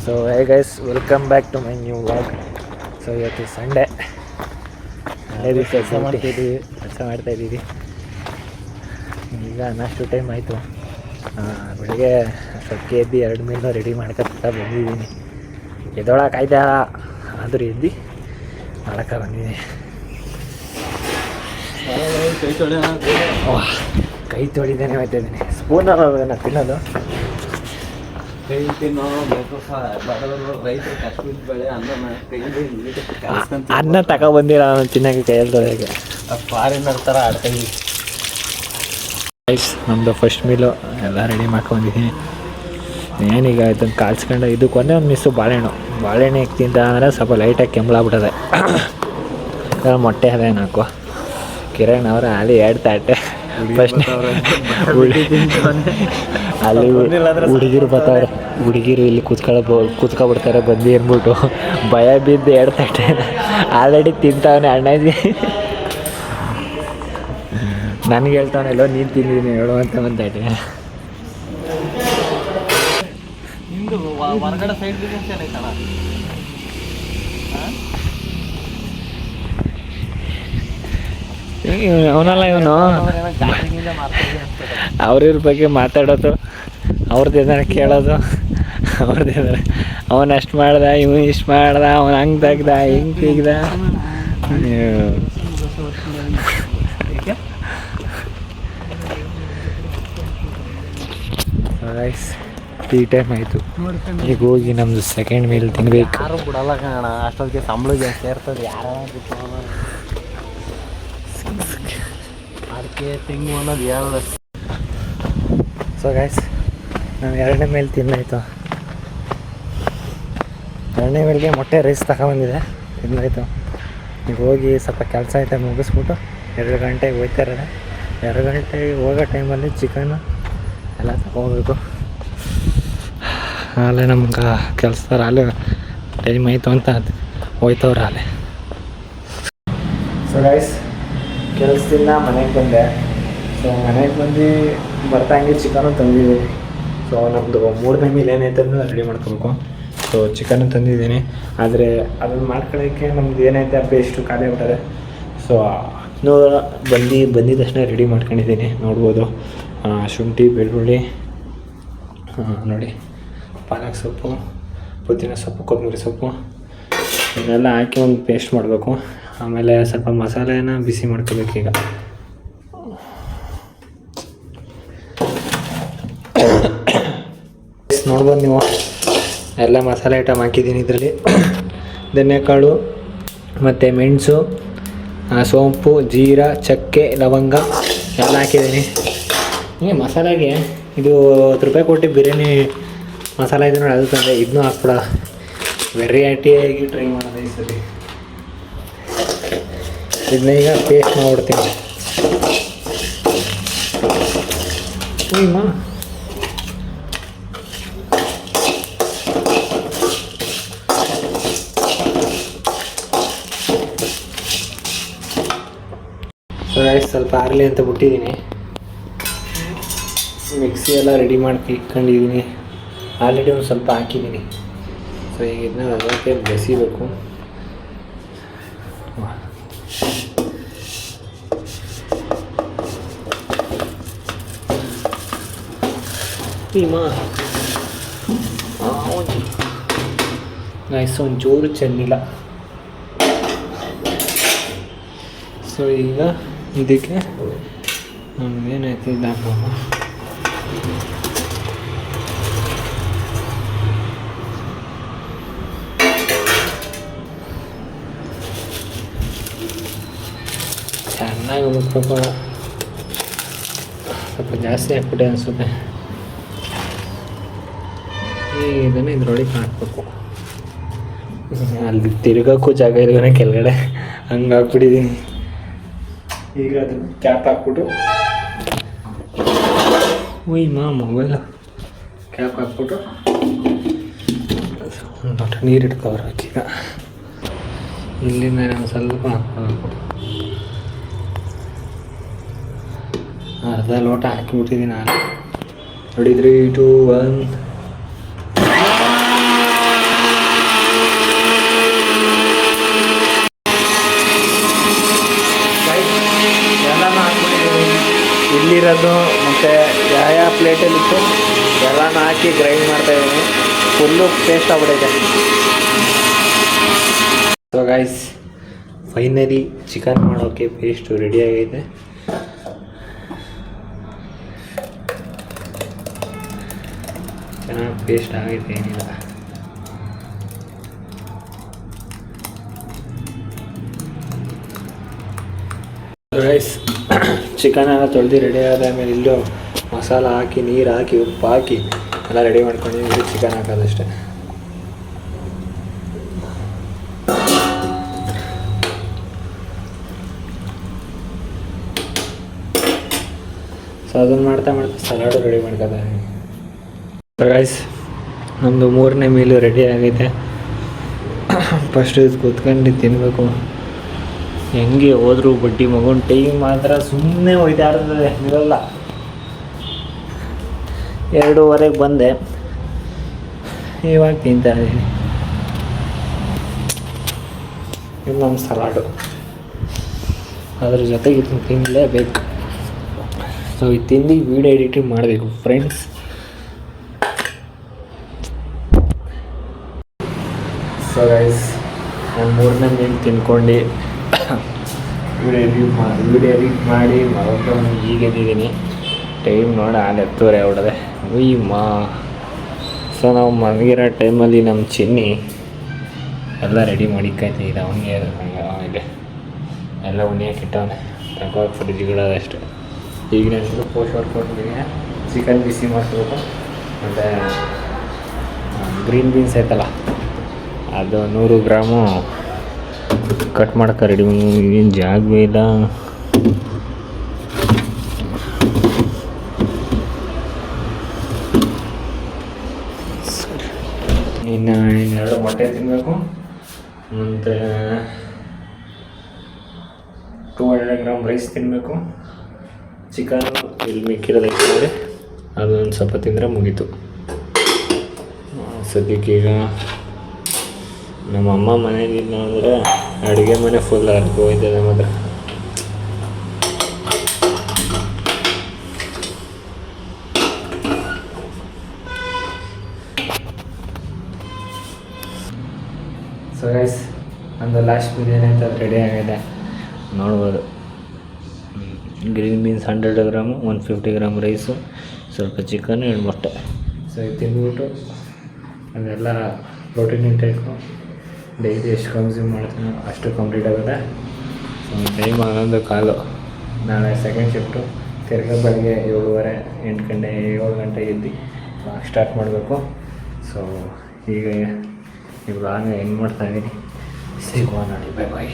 So hey guys, welcome back to my new vlog. So ಇವತ್ತು Sunday ದಿವಸ ಕೆಲಸ ಮಾಡ್ತಾಯಿದ್ದೀವಿ. ಈಗ ನಾಷ್ಟು ಟೈಮ್ ಆಯಿತು. ಬೆಳಿಗ್ಗೆ ಸೊಕ್ಕೆ ಎದ್ದು 2 ಮೀನು ರೆಡಿ ಮಾಡ್ಕೊತಾ ಬಂದಿದ್ದೀನಿ. ಎದ್ದೊಳಕಾಯ್ತಾ ಆದರೂ ಎದ್ದು ಮಾಡಕ್ಕ ಬಂದಿದ್ದೀನಿ. ಕೈ ತೊಳಿದೇನೆ ಹೋಗ್ತಾಯಿದ್ದೀನಿ. ಸ್ಪೂನಲ್ಲಿ ತಿನ್ನೋದು ಅನ್ನ ತಗೊಬಂದಿರ ತಿನ್ನೋಕ್ಕೆ ಕೈಯಲ್ಲಿ ತೊಳೆಯೋಕ್ಕೆ ಫಾರಿನರ್ ಥರ ಆಡ್ತಾಯಿದ್ವಿ. ನಮ್ಮದು ಫಸ್ಟ್ ಮೀಲು ಎಲ್ಲ ರೆಡಿ ಮಾಡ್ಕೊಂಡಿದ್ದೀನಿ. ಏನೀಗ ಇದನ್ನು ಕಾಲ್ಸ್ಕೊಂಡು ಇದಕ್ಕೆ ಒಂದೇ ಒಂದು ಮಿಸ್ಸು ಬಾಳೆಹಣ್ಣು ಹೇಗೆ ತಿಂತ ಅಂದರೆ ಸ್ವಲ್ಪ ಲೈಟಾಗಿ ಕೆಂಬಳಾಗ್ಬಿಟ್ಟದೆ. ಮೊಟ್ಟೆ ಅದೇ ನಾಲ್ಕು ಕಿರಣ್ ಅವರ ಅಲ್ಲಿ 2 ತಾಟೆ ಫಸ್ಟ್ ಅಲ್ಲಿ ಹುಡುಗಿರು ಬರ್ತಾವ್ರೆ. ಹುಡುಗಿರು ಇಲ್ಲಿ ಕೂತ್ಕೊಬಿಡ್ತಾರೆ ಬಂದು ಅಂದ್ಬಿಟ್ಟು ಭಯ ಬಿದ್ದು 2 ತಾಟೆ ಆಲ್ರೆಡಿ ತಿಂತಾವನೆ ಅಣ್ಣಾಜಿ. ನನಗೆ ಹೇಳ್ತಾವನೆಲ್ಲೋ ನೀನು ತಿಂದಿದ್ದೀನಿ ಹೇಳು ಅಂತ ಒಂದು ತಾಟೆ. ಹೊರಗಡೆ ಸೈಡ್ ಬಿಸ್ನೆಸ್ ಏನೈತಣ್ಣ? ಅವನಲ್ಲ ಇವನು ಅವ್ರಿವ್ರ ಬಗ್ಗೆ ಮಾತಾಡೋದು, ಅವ್ರದ್ದು ಏನಾರ ಕೇಳೋದು, ಅವ್ರದ್ದು ಏನಾರ ಅವನು ಅಷ್ಟು ಮಾಡ್ದ ಇವನು ಇಷ್ಟು ಮಾಡ್ದ, ಅವನು ಹಂಗೆ ತೆಗ್ದ ಹಿಂಗೆ ತೆಗ್ದ. ಟೀ ಟೈಮ್ ಆಯಿತು. ಈಗ ಹೋಗಿ ನಮ್ಮದು ಸೆಕೆಂಡ್ ಮೀಲ್ ತಿನ್ಬೇಕು. ಯಾರು ಬಿಡಲ್ಲ ಕಾಣ, ಅಷ್ಟೊತ್ತಿಗೆ ಸಂಬಳ ಜಾಸ್ತಿ ಇರ್ತದೆ. ಯಾರು ಅದಕ್ಕೆ ತಿಂಗು ಅನ್ನೋದು ಹೇಳೋದು. ಸೊ ಗೈಸ್, ನಾವು 2ನೇ ಮೇಲೆ ತಿನ್ನಾಯಿತು. 2ನೇ ಮೇಲ್ಗೆ ಮೊಟ್ಟೆ ರೈಸ್ ತಗೊಬಂದಿದೆ, ತಿನ್ನಾಯಿತು. ಈಗ ಹೋಗಿ ಸ್ವಲ್ಪ ಕೆಲಸ ಐತೆ ಮುಗಿಸ್ಬಿಟ್ಟು 2 ಗಂಟೆಗೆ ಹೋಗ್ತಾಯಿರೋದೆ. 2 ಗಂಟೆಗೆ ಹೋಗೋ ಟೈಮಲ್ಲಿ ಚಿಕನ್ನು ಎಲ್ಲ ತಗೋಬೇಕು. ಅಲ್ಲೇ ನಮ್ಗೆ ಕೆಲಸದಾರ ಅಲ್ಲೇ ಟೈಮ್ ಆಯಿತು ಅಂತ ಹೋಯ್ತವ್ರೆ ಅಲ್ಲೇ. ಸೊ ಗೈಸ್, ಕೆಲಸದಿಂದ ಮನೆಗೆ ಬಂದೆ. ಸೊ ಮನೆಗೆ ಬಂದು ಬರ್ತಾಂಗೆ ಚಿಕನು ತಂದಿದ್ದೀನಿ. ಸೊ ನಮ್ಮದು 3ನೇ ಮೀಲ್ ಏನೈತೆ ಅಂದರೆ ರೆಡಿ ಮಾಡ್ಕೋಬೇಕು. ಸೊ ಚಿಕನ್ನು ತಂದಿದ್ದೀನಿ, ಆದರೆ ಅದನ್ನು ಮಾಡ್ಕೊಳ್ಳೋಕ್ಕೆ ನಮ್ದು ಏನೈತೆ ಪೇಸ್ಟು ಖಾಲಿ ಆಗ್ಬಿಟ್ಟದೆ. ಸೊ ಬಂದಿದ ತಕ್ಷಣ ರೆಡಿ ಮಾಡ್ಕೊಂಡಿದ್ದೀನಿ. ನೋಡ್ಬೋದು, ಶುಂಠಿ, ಬೆಳ್ಳುಳ್ಳಿ, ನೋಡಿ ಪಾಲಕ್ ಸೊಪ್ಪು, ಪುದೀನ ಸೊಪ್ಪು, ಕೊತ್ತಂಬರಿ ಸೊಪ್ಪು ಇವನ್ನೆಲ್ಲ ಹಾಕಿ ಒಂದು ಪೇಸ್ಟ್ ಮಾಡಬೇಕು. ಆಮೇಲೆ ಸ್ವಲ್ಪ ಮಸಾಲೆನ ಬಿಸಿ ಮಾಡ್ಕೋಬೇಕು. ಈಗ ನೋಡ್ಬೋದು ನೀವು, ಎಲ್ಲ ಮಸಾಲೆ ಐಟಮ್ ಹಾಕಿದ್ದೀನಿ ಇದರಲ್ಲಿ. ಧನಿಯಾಕಾಳು ಮತ್ತು ಮೆಣಸು, ಸೋಂಪು, ಜೀರಾ, ಚಕ್ಕೆ, ಲವಂಗ ಎಲ್ಲ ಹಾಕಿದ್ದೀನಿ. ಹೀಗೆ ಮಸಾಲೆಗೆ ಇದು 10 ರೂಪಾಯಿ ಕೊಟ್ಟು ಬಿರಿಯಾನಿ ಮಸಾಲೆ ಇದೆ ನೋಡಿ, ಅದು ತಂದೆ. ಇದನ್ನೂ ಹಾಕ್ಬಿಡ, ವೆರೈಟಿಯಾಗಿ ಟ್ರೈ ಮಾಡೋದು ಈ ಸರಿ. ಇದನ್ನ ಈಗ ಪೇಸ್ಟ್ ಮಾಡಿಬಿಡ್ತೀನಿ. ಅಮ್ಮ ಸ್ವಲ್ಪ ಆರಲಿ ಅಂತ ಬಿಟ್ಟಿದ್ದೀನಿ. ಮಿಕ್ಸಿ ಎಲ್ಲ ರೆಡಿ ಮಾಡಿ ಇಟ್ಕೊಂಡಿದ್ದೀನಿ. ಆಲ್ರೆಡಿ ಒಂದು ಸ್ವಲ್ಪ ಹಾಕಿದ್ದೀನಿ. ಸೊ ಈಗ ಇದನ್ನ ಅದಕ್ಕೆ ಬೆಸಿಬೇಕು. ನೈಸ್, ಒಂಚೂರು ಚೆನ್ನಿಲ್ಲ. ಸೊ ಈಗ ಇದಕ್ಕೆ ನಮಗೇನಾಯ್ತು ಇದು ಹಾಕೋದು. ಚೆನ್ನಾಗಿ ಮುಟ್ಬೇಕು. ಸ್ವಲ್ಪ ಜಾಸ್ತಿ ಹಾಕ್ಬಿಟ್ಟೆ ಅನಿಸುತ್ತೆ. ಇದನ್ನು ಇದ್ರೊಳಗೆ ಹಾಕ್ಬೇಕು. ಅಲ್ಲಿ ತಿರ್ಗೋಕ್ಕೂ ಜಾಗ ಇಲ್ವೇ ಕೆಳಗಡೆ, ಹಂಗೆ ಹಾಕ್ಬಿಟ್ಟಿದ್ದೀನಿ. ಈಗ ಅದನ್ನು ಕ್ಯಾಪ್ ಹಾಕ್ಬಿಟ್ಟು ಮೊಬೈಲು ಕ್ಯಾಪ್ ಹಾಕ್ಬಿಟ್ಟು ಒಂದು ಲೋಟ ನೀರು ಇಟ್ಕೊಬರ್ಬೇಕು. ಈಗ ಇಲ್ಲಿಂದ ನಾನು ಸ್ವಲ್ಪ ಹಾಕ್ಬೇಕು. ಅರ್ಧ ಲೋಟ ಹಾಕಿಬಿಟ್ಟಿದ್ದೀನಿ ನಾನು. ನೋಡಿ 3, 2, 1 ಪೇಸ್ಟು ಎಲ್ಲನೂ ಹಾಕಿ ಗ್ರೈಂಡ್ ಮಾಡ್ತಾಯಿದ್ದೀನಿ. ಫುಲ್ಲು ಪೇಸ್ಟ್ ಆಗ್ಬಿಟ್ಟೈತೆ. ಸೊ ಗೈಸ್, ಫೈನಲಿ ಚಿಕನ್ ಮಾಡೋಕ್ಕೆ ಪೇಸ್ಟು ರೆಡಿ ಆಗೈತೆ. ಚೆನ್ನಾಗಿ ಪೇಸ್ಟ್ ಆಗೈತೆ, ಏನಿಲ್ಲ. ರೈಸ್ ಚಿಕನ್ ಎಲ್ಲ ತೊಳೆದು ರೆಡಿ ಆದಮೇಲೆ ಇಲ್ಲೂ ಮಸಾಲ ಹಾಕಿ, ನೀರು ಹಾಕಿ, ಉಪ್ಪು ಹಾಕಿ ಎಲ್ಲ ರೆಡಿ ಮಾಡ್ಕೊಂಡಿದ್ದೀವಿ. ಚಿಕನ್ ಹಾಕೋದಷ್ಟೇ. ಸೊ ಅದನ್ನು ಮಾಡ್ತಾ ಸಲಾಡು ರೆಡಿ ಮಾಡ್ಕೊತಾ. ರೈಸ್ ನಮ್ಮದು 3ನೇ ಮೀಲು ರೆಡಿ ಆಗೈತೆ. ಫಸ್ಟ್ ಇದು ಕೂತ್ಕೊಂಡು ತಿನ್ನಬೇಕು. ಹೆಂಗೆ ಹೋದ್ರು ಬಡ್ಡಿ ಮಗನ ಟೈಮ್ ಮಾತ್ರ ಸುಮ್ಮನೆ ಹೋಯ್ತಾ ಇರ್ತದೆ, ಇರಲ್ಲ. 2:15 ಬಂದೆ, ಇವಾಗ ತಿಂತಾ ಇದ್ದೀನಿ. ಇದು ನಮ್ಮ ಸಲಾಡು, ಅದ್ರ ಜೊತೆಗೆ ಇದನ್ನು ತಿನ್ನಲೇಬೇಕು. ಸೊ ಇದು ತಿಂದು ವೀಡಿಯೋ ಎಡಿಟಿಂಗ್ ಮಾಡಬೇಕು ಫ್ರೆಂಡ್ಸ್. ಸೊ ಗೈಸ್, ನಾನು 3ನೇ ಮೀನು ತಿನ್ಕೊಂಡು ವಿಡಿಯೋ ಎಡಿಟ್ ಮಾಡಿ ಮಲ್ಕೊಂಡು ಈಗ ಎದ್ದಿದ್ದೀನಿ. ಟೈಮ್ ನೋಡಿ 10:30 ಹೊಡೆದೆ. ಸೊ ನಾವು ಮಲಗಿರೋ ಟೈಮಲ್ಲಿ ನಮ್ಮ ಚಿನ್ನಿ ಎಲ್ಲ ರೆಡಿ ಮಾಡಿಕೈತಿದ್ದ. ಅವನಿಗೆ ಇದೆ ಎಲ್ಲ ಉಣಿಯಕ್ಕೆ ಇಟ್ಟವನೆ. ತಗೋ ಫ್ರಿಜ್ಗಳದಷ್ಟು. ಈಗ ನನಗೆ ಪೋಸ್ಟ್ ವರ್ಕೊಟ್ಟಿದ್ದೀನಿ. ಚಿಕನ್ ಬಿಸಿ ಮಾಡಿಸ್ಬೇಕು. ಮತ್ತು ಗ್ರೀನ್ ಬೀನ್ಸ್ ಐತಲ್ಲ, ಅದು 100 ಗ್ರಾಮು ಕಟ್ ಮಾಡೋಕೆ ರೆಡಿ. ಏನು ಜಾಗವೇ ಇಲ್ಲ. ಇನ್ನು 2 ಮೊಟ್ಟೆ ತಿನ್ನಬೇಕು. ಮತ್ತು 200 ಗ್ರಾಮ್ ರೈಸ್ ತಿನ್ನಬೇಕು. ಚಿಕನ್ ಇಲ್ಲಿ ಮಿಕ್ಕಿರೋದು ಐತೆ, ಅದೊಂದು ಸ್ವಲ್ಪ ತಿಂದರೆ ಮುಗೀತು. ಸದ್ಯಕ್ಕೀಗ ನಮ್ಮ ಅಮ್ಮ ಮನೇಲಿ ನೋಡಿದ್ರೆ ಅಡುಗೆ ಮನೆ ಫುಲ್ ಹೋಯ್ತದೆ ಮಾತ್ರ. ಸೊ ಗೈಸ್, ಒಂದು ಲಾಸ್ಟ್ ಬಿರಿಯಾನಿ ಅಂತ ರೆಡಿ ಆಗಿದೆ, ನೋಡ್ಬೋದು. Green beans 100 gram, 150 gram rice, ಸ್ವಲ್ಪ ಚಿಕನ್, 2 ಮೊಟ್ಟೆ. ಸೊ ಇದು ತಿಂದ್ಬಿಟ್ಟು ಅದೆಲ್ಲ ಪ್ರೋಟೀನ್ ಇಂಟೇಕು ಡೈಲಿ ಎಷ್ಟು ಕನ್ಸ್ಯೂಮ್ ಮಾಡ್ತೀನೋ ಅಷ್ಟು ಕಂಪ್ಲೀಟ್ ಆಗುತ್ತೆ. So time 11:15. ನಾಳೆ ಸೆಕೆಂಡ್ ಶಿಫ್ಟು. ತಿರ್ಗಾ ಬೆಳಗ್ಗೆ 7:30, 7 ಗಂಟೆ ಎದ್ದು ಸ್ಟಾರ್ಟ್ ಮಾಡಬೇಕು. ಸೊ ಈಗ ಈ ವ್ಲಾಗ್ನ ಎಂಡ್ ಮಾಡ್ತಾಯಿದ್ದೀನಿ. ಸಿಗುವ ನೋಡಿ, ಬೈ ಬಾಯ್.